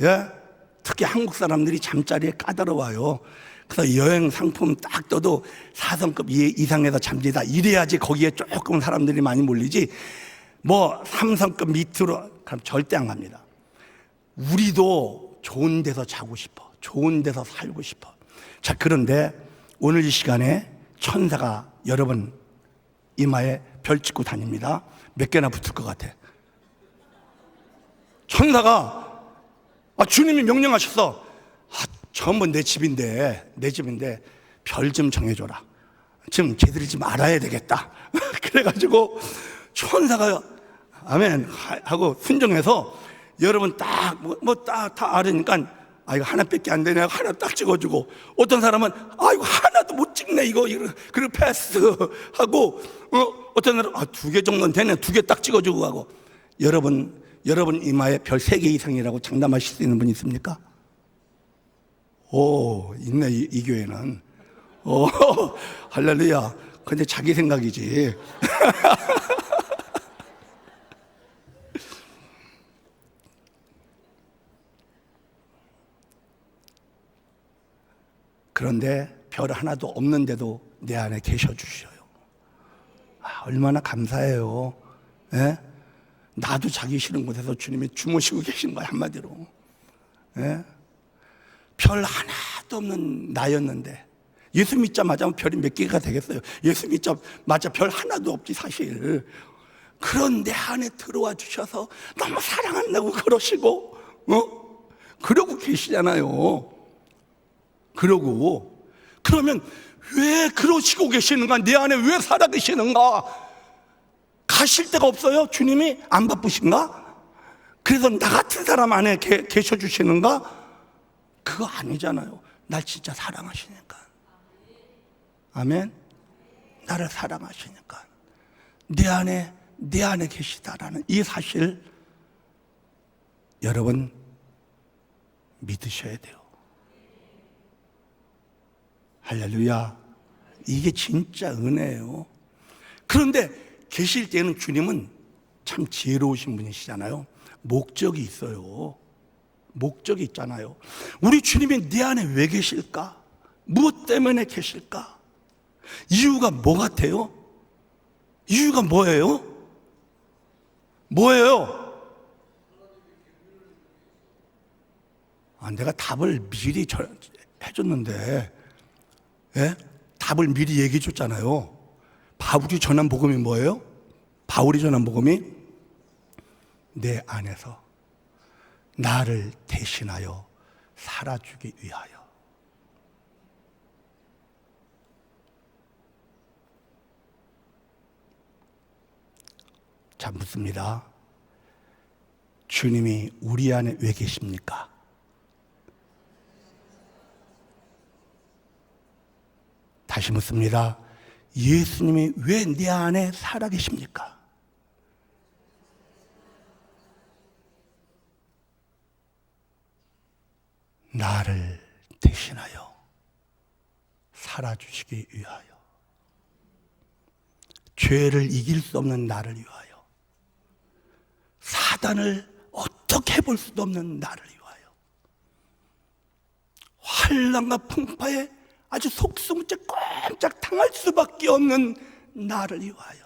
예? 특히 한국 사람들이 잠자리에 까다로워요. 그래서 여행 상품 딱 떠도 4성급 이상에서 잠들다 이래야지 거기에 조금 사람들이 많이 몰리지, 뭐 3성급 밑으로 그럼 절대 안 갑니다. 우리도 좋은 데서 자고 싶어. 좋은 데서 살고 싶어. 자, 그런데 오늘 이 시간에 천사가 여러분 이마에 별 찍고 다닙니다. 몇 개나 붙을 것 같아? 천사가 주님이 명령하셨어. 전부 내 집인데 별 좀 정해줘라. 지금 쟤들이 좀 알아야 되겠다. 그래가지고 천사가 아멘 하고 순종해서 여러분 딱 다 알으니까 이거 하나밖에 안 되네. 하나 딱 찍어주고, 어떤 사람은 이거 하나도 못 찍네 이거 그리고 패스 하고, 어떤 사람은 2개 정도는 되네. 2개 딱 찍어주고 하고. 여러분 이마에 별 3개 이상이라고 장담하실 수 있는 분 있습니까? 오, 있네 이 교회는. 오, 할렐루야. 근데 자기 생각이지. 그런데 별 하나도 없는데도 내 안에 계셔 주셔요. 얼마나 감사해요. 예? 나도 자기 싫은 곳에서 주님이 주무시고 계신 거야, 한마디로. 예? 별 하나도 없는 나였는데, 예수 믿자마자 별이 몇 개가 되겠어요? 예수 믿자마자 별 하나도 없지 사실. 그런 내 안에 들어와 주셔서 너무 사랑한다고 그러시고, 그러고 계시잖아요. 그러면 왜 그러시고 계시는가? 내 안에 왜 살아 계시는가? 가실 데가 없어요? 주님이 안 바쁘신가? 그래서 나 같은 사람 안에 계셔 주시는가? 그거 아니잖아요. 날 진짜 사랑하시니까. 아멘. 나를 사랑하시니까 내 안에 계시다라는 이 사실 여러분 믿으셔야 돼요. 할렐루야. 이게 진짜 은혜예요. 그런데 계실 때는 주님은 참 지혜로우신 분이시잖아요. 목적이 있어요. 목적이 있잖아요. 우리 주님이 내 안에 왜 계실까? 무엇 때문에 계실까? 이유가 뭐 같아요? 이유가 뭐예요? 내가 답을 미리 해줬는데, 예? 답을 미리 얘기해 줬잖아요. 바울이 전한 복음이 뭐예요? 바울이 전한 복음이 내 안에서 나를 대신하여 살아주기 위하여. 자, 묻습니다. 주님이 우리 안에 왜 계십니까? 다시 묻습니다. 예수님이 왜 내 안에 살아 계십니까? 나를 대신하여 살아주시기 위하여, 죄를 이길 수 없는 나를 위하여, 사단을 어떻게 해볼 수도 없는 나를 위하여, 환난과 풍파에 아주 속수무책 꼼짝 당할 수밖에 없는 나를 위하여,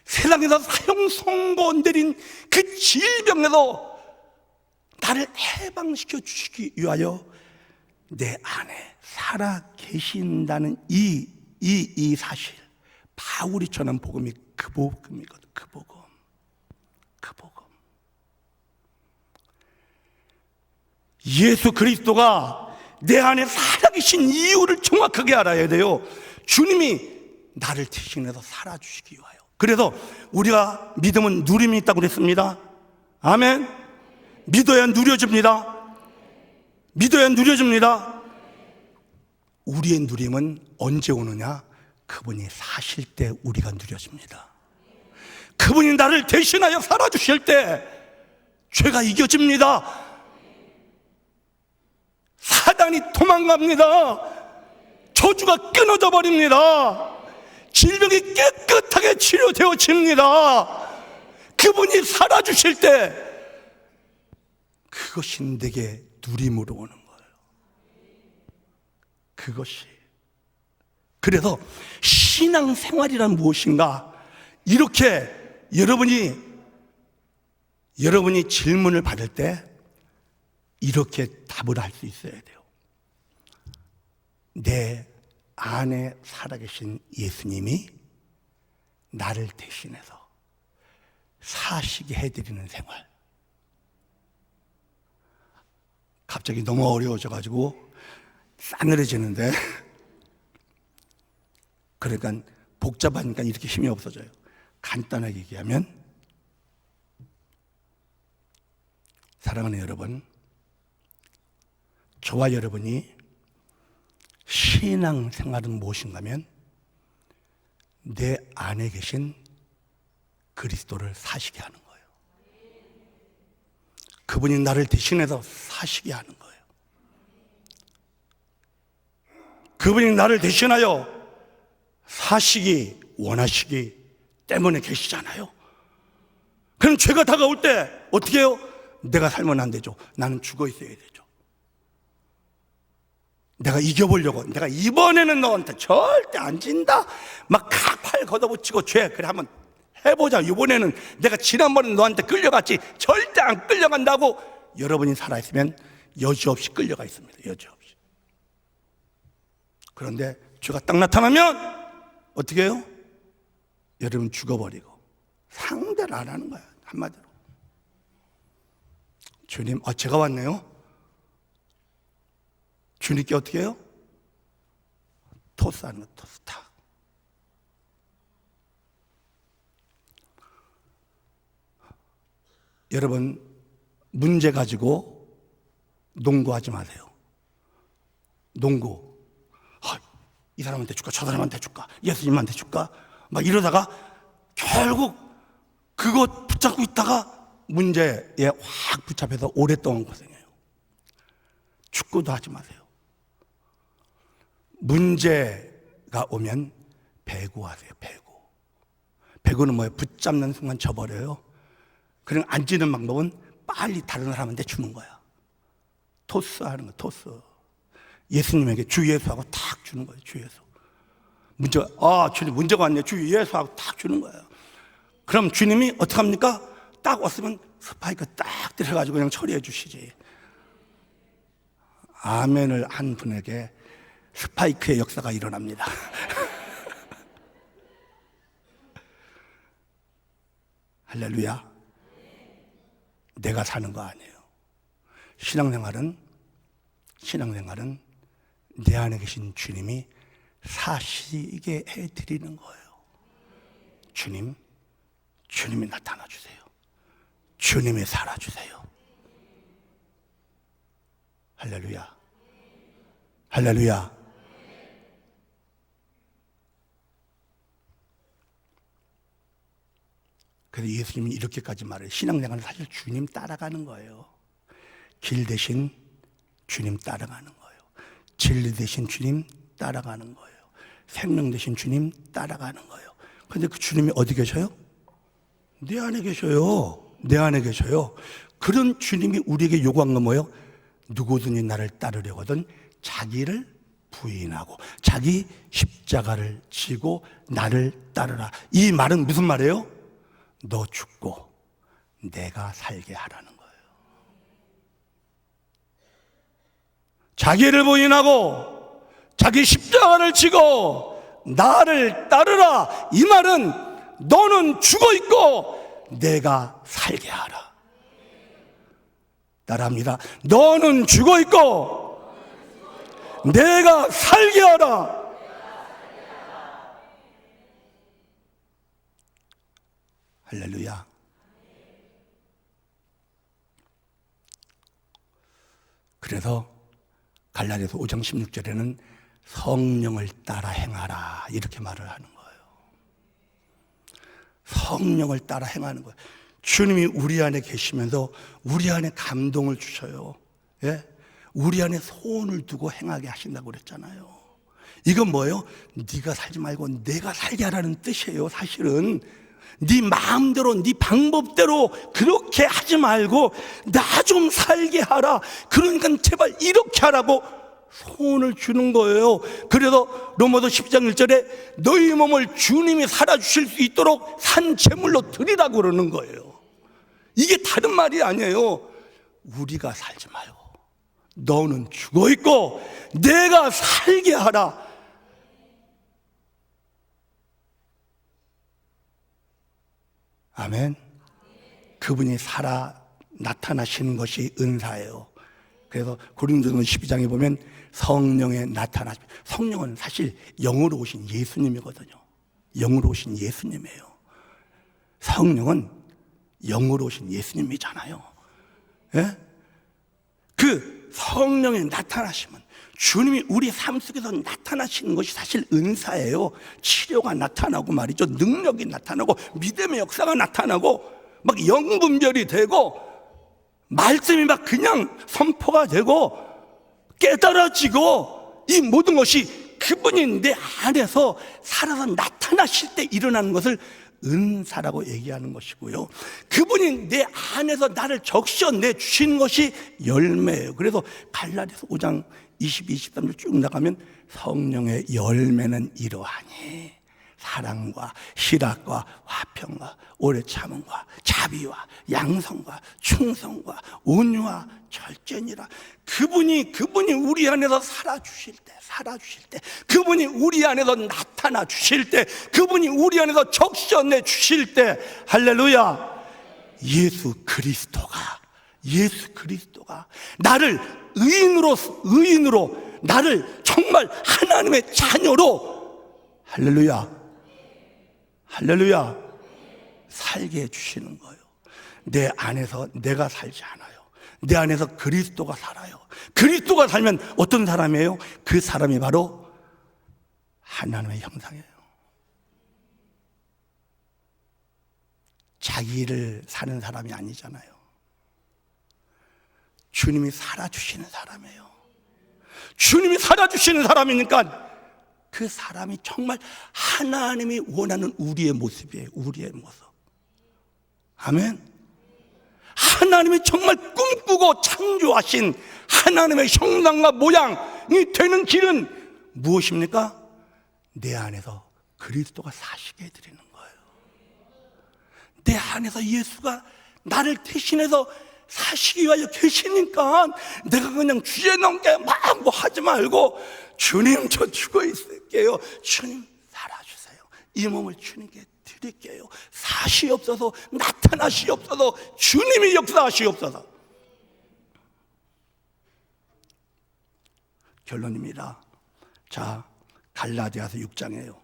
세상에서 사형 선고 내린 그 질병에서 나를 해방시켜 주시기 위하여 내 안에 살아 계신다는 이 사실, 바울이 전한 복음이 그 복음이거든. 그 복음. 예수 그리스도가 내 안에 살아계신 이유를 정확하게 알아야 돼요. 주님이 나를 대신해서 살아주시기 위하여. 그래서 우리가 믿음은 누림이 있다고 그랬습니다. 아멘. 믿어야 누려집니다. 믿어야 누려집니다. 우리의 누림은 언제 오느냐? 그분이 사실 때 우리가 누려집니다. 그분이 나를 대신하여 살아주실 때 죄가 이겨집니다. 사단이 도망갑니다. 저주가 끊어져 버립니다. 질병이 깨끗하게 치료되어집니다. 그분이 살아주실 때 그것이 내게 누림으로 오는 거예요. 그것이. 그래서 신앙생활이란 무엇인가? 이렇게 여러분이 질문을 받을 때 이렇게 답을 할 수 있어야 돼요. 내 안에 살아계신 예수님이 나를 대신해서 사시게 해드리는 생활. 갑자기 너무 어려워져가지고 싸늘해지는데, 그러니까 복잡하니까 이렇게 힘이 없어져요. 간단하게 얘기하면, 사랑하는 여러분, 저와 여러분이 신앙생활은 무엇인가 하면 내 안에 계신 그리스도를 사시게 하는 거예요. 그분이 나를 대신해서 사시게 하는 거예요. 그분이 나를 대신하여 사시기 원하시기 때문에 계시잖아요. 그럼 죄가 다가올 때 어떻게 해요? 내가 살면 안 되죠. 나는 죽어 있어야 되죠. 내가 이겨보려고, 내가 이번에는 너한테 절대 안 진다, 막 팔 걷어붙이고, 죄 그래 한번 해보자. 이번에는 내가 지난번에 너한테 끌려갔지, 절대 안 끌려간다고 여러분이 살아있으면 여지없이 끌려가 있습니다. 여지없이. 그런데 죄가 딱 나타나면 어떻게 해요? 여러분 죽어버리고 상대를 안 하는 거야. 한마디로. 주님, 제가 왔네요. 주님께 어떻게 해요? 토스하는 거, 토스 탁. 여러분, 문제 가지고 농구하지 마세요. 농구. 이 사람한테 줄까? 저 사람한테 줄까? 예수님한테 줄까? 막 이러다가 결국 그것 붙잡고 있다가 문제에 확 붙잡혀서 오랫동안 고생해요. 축구도 하지 마세요. 문제가 오면 배구하세요. 배구는 뭐예요? 붙잡는 순간 져버려요. 그냥 안 지는 방법은 빨리 다른 사람한테 주는 거야. 토스하는 거, 토스. 예수님에게 주 예수하고 탁 주는 거예요. 주 예수. 주님 문제가 왔네. 주 예수하고 탁 주는 거예요. 그럼 주님이 어떻게 합니까? 딱 왔으면 스파이크 딱 들어가지고 그냥 처리해 주시지. 아멘을 한 분에게 스파이크의 역사가 일어납니다. 할렐루야. 내가 사는 거 아니에요. 신앙생활은 신앙생활은 내 안에 계신 주님이 사시게 해드리는 거예요. 주님이 나타나 주세요. 주님이 살아주세요. 할렐루야. 할렐루야. 그래서 예수님이 이렇게까지 말해요. 신앙생활은 사실 주님 따라가는 거예요. 길 대신 주님 따라가는 거예요. 진리 대신 주님 따라가는 거예요. 생명 대신 주님 따라가는 거예요. 그런데 그 주님이 어디 계셔요? 내 안에 계셔요. 내 안에 계셔요. 그런 주님이 우리에게 요구한 건 뭐예요? 누구든지 나를 따르려거든 자기를 부인하고 자기 십자가를 지고 나를 따르라. 이 말은 무슨 말이에요? 너 죽고 내가 살게 하라는 거예요. 자기를 부인하고 자기 십자가를 지고 나를 따르라. 이 말은 너는 죽어 있고 내가 살게 하라. 따라합니다. 너는 죽어 있고 내가 살게 하라. 할렐루야. 그래서 갈라디아서 5장 16절에는 성령을 따라 행하라 이렇게 말을 하는 거예요. 성령을 따라 행하는 거예요. 주님이 우리 안에 계시면서 우리 안에 감동을 주셔요. 예? 우리 안에 소원을 두고 행하게 하신다고 그랬잖아요. 이건 뭐예요? 네가 살지 말고 내가 살게 하라는 뜻이에요. 사실은 네 마음대로 네 방법대로 그렇게 하지 말고 나 좀 살게 하라. 그러니까 제발 이렇게 하라고 소원을 주는 거예요. 그래서 로마서 10장 1절에 너희 몸을 주님이 살아주실 수 있도록 산 제물로 드리라고 그러는 거예요. 이게 다른 말이 아니에요. 우리가 살지 말고 너는 죽어 있고 내가 살게 하라. 아멘. 그분이 살아 나타나시는 것이 은사예요. 그래서 고린도전서 12장에 보면 성령의 나타나심. 성령은 사실 영으로 오신 예수님이거든요. 영으로 오신 예수님이에요. 성령은 영으로 오신 예수님이잖아요. 예? 그 성령의 나타나심은 주님이 우리 삶 속에서 나타나시는 것이 사실 은사예요. 치료가 나타나고 말이죠. 능력이 나타나고 믿음의 역사가 나타나고 막 영분별이 되고 말씀이 막 그냥 선포가 되고 깨달아지고 이 모든 것이 그분이 내 안에서 살아서 나타나실 때 일어나는 것을 은사라고 얘기하는 것이고요. 그분이 내 안에서 나를 적셔내 주시는 것이 열매예요. 그래서 갈라디아서 5장 22, 23절 쭉 나가면 성령의 열매는 이러하니 사랑과 희락과 화평과 오래 참음과 자비와 양성과 충성과 온유와 절제니라. 그분이 우리 안에서 살아주실 때 그분이 우리 안에서 나타나 주실 때 그분이 우리 안에서 적셔내 주실 때 할렐루야. 예수 그리스도가 나를 의인으로 나를 정말 하나님의 자녀로 할렐루야 살게 해주시는 거예요. 내 안에서 내가 살지 않아요. 내 안에서 그리스도가 살아요. 그리스도가 살면 어떤 사람이에요? 그 사람이 바로 하나님의 형상이에요. 자기를 사는 사람이 아니잖아요. 주님이 살아주시는 사람이에요. 주님이 살아주시는 사람이니까 그 사람이 정말 하나님이 원하는 우리의 모습이에요. 우리의 모습. 아멘. 하나님이 정말 꿈꾸고 창조하신 하나님의 형상과 모양이 되는 길은 무엇입니까? 내 안에서 그리스도가 사시게 해드리는 거예요. 내 안에서 예수가 나를 대신해서 사시기 위하여 계시니까 내가 그냥 주제 넘게 막 뭐 하지 말고 주님 저 죽어 있을게요. 주님 살아주세요. 이 몸을 주님께 드릴게요. 사시옵소서, 나타나시옵소서, 주님이 역사하시옵소서. 결론입니다. 자, 갈라디아서 6장이에요.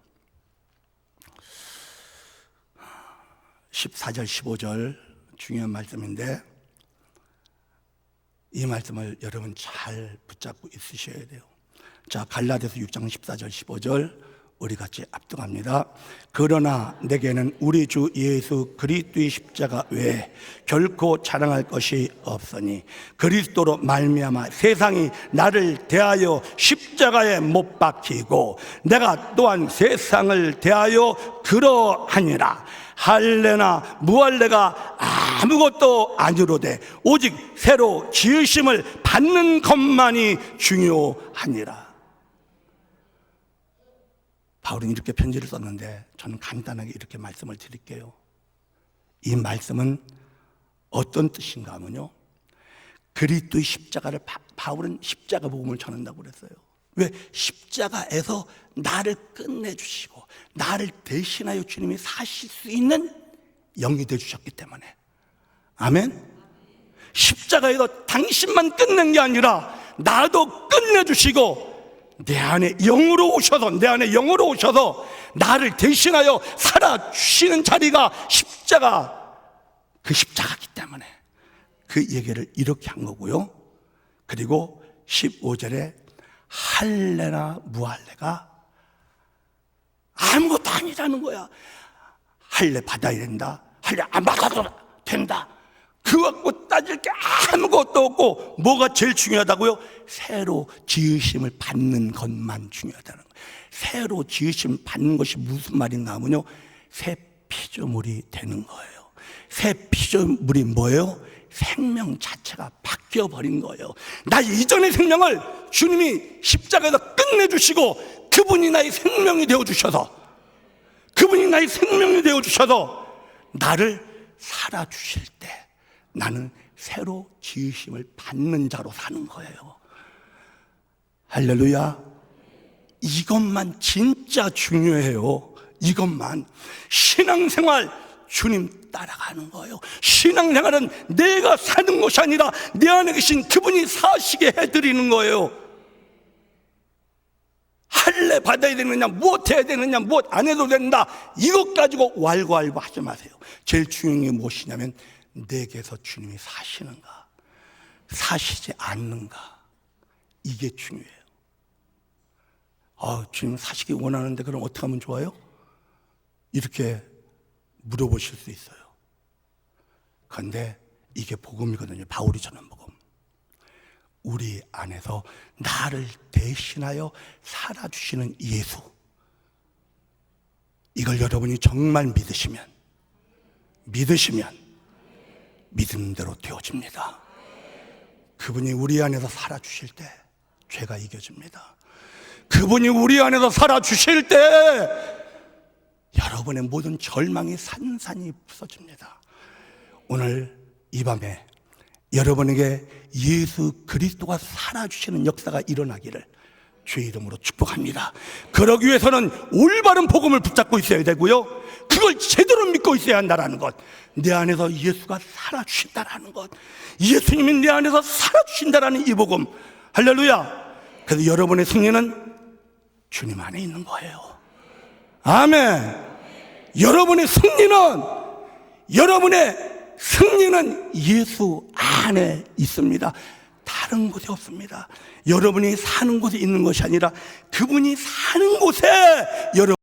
14절 15절 중요한 말씀인데 이 말씀을 여러분 잘 붙잡고 있으셔야 돼요. 자, 갈라디아서 6장 14절 15절 우리 같이 압등합니다. 그러나 내게는 우리 주 예수 그리스도의 십자가 외에 결코 자랑할 것이 없으니 그리스도로 말미암아 세상이 나를 대하여 십자가에 못 박히고 내가 또한 세상을 대하여 그러하니라. 할례나 무할례가 아무것도 아니로되 오직 새로 지으심을 받는 것만이 중요하니라. 바울은 이렇게 편지를 썼는데 저는 간단하게 이렇게 말씀을 드릴게요. 이 말씀은 어떤 뜻인가 하면요, 그리스도의 십자가를 바울은 십자가 복음을 전한다고 그랬어요. 왜? 십자가에서 나를 끝내주시고 나를 대신하여 주님이 사실 수 있는 영이 되어주셨기 때문에. 아멘. 십자가에서 당신만 끝낸 게 아니라 나도 끝내주시고 내 안에 영으로 오셔서 나를 대신하여 살아주시는 자리가 그 십자가이기 때문에 그 얘기를 이렇게 한 거고요. 그리고 15절에 할례나 무할례가 아무것도 아니라는 거야. 할례 받아야 된다, 할례 안 받아도 된다, 그거 갖고 따질 게 아무것도 없고 뭐가 제일 중요하다고요? 새로 지으심을 받는 것만 중요하다는 거예요. 새로 지으심 받는 것이 무슨 말인가 하면요, 새 피조물이 되는 거예요. 새 피조물이 뭐예요? 생명 자체가 바뀌어버린 거예요. 나 이전의 생명을 주님이 십자가에서 끝내주시고 그분이 나의 생명이 되어주셔서 나를 살아주실 때 나는 새로 지으심을 받는 자로 사는 거예요. 할렐루야. 이것만 진짜 중요해요. 이것만. 신앙생활 주님 따라가는 거예요. 신앙생활은 내가 사는 것이 아니라 내 안에 계신 그분이 사시게 해드리는 거예요. 할례 받아야 되느냐, 무엇 해야 되느냐, 무엇 안 해도 된다, 이것 가지고 왈가왈부 하지 마세요. 제일 중요한 게 무엇이냐면 내게서 주님이 사시는가, 사시지 않는가, 이게 중요해요. 주님 사시기 원하는데 그럼 어떻게 하면 좋아요? 이렇게 물어보실 수 있어요. 그런데 이게 복음이거든요. 바울이 전한 복음. 우리 안에서 나를 대신하여 살아주시는 예수, 이걸 여러분이 정말 믿으시면 믿음대로 되어집니다. 그분이 우리 안에서 살아주실 때 죄가 이겨집니다. 그분이 우리 안에서 살아주실 때 여러분의 모든 절망이 산산이 부서집니다. 오늘 이 밤에 여러분에게 예수 그리스도가 살아주시는 역사가 일어나기를 주의 이름으로 축복합니다. 그러기 위해서는 올바른 복음을 붙잡고 있어야 되고요, 그걸 제대로 믿고 있어야 한다는 것, 내 안에서 예수가 살아주신다라는 것, 예수님이 내 안에서 살아주신다라는 이 복음. 할렐루야. 그래서 여러분의 승리는 주님 안에 있는 거예요. 아멘. 여러분의 승리는 예수 안에 있습니다. 다른 곳에 없습니다. 여러분이 사는 곳에 있는 것이 아니라 그분이 사는 곳에 여러분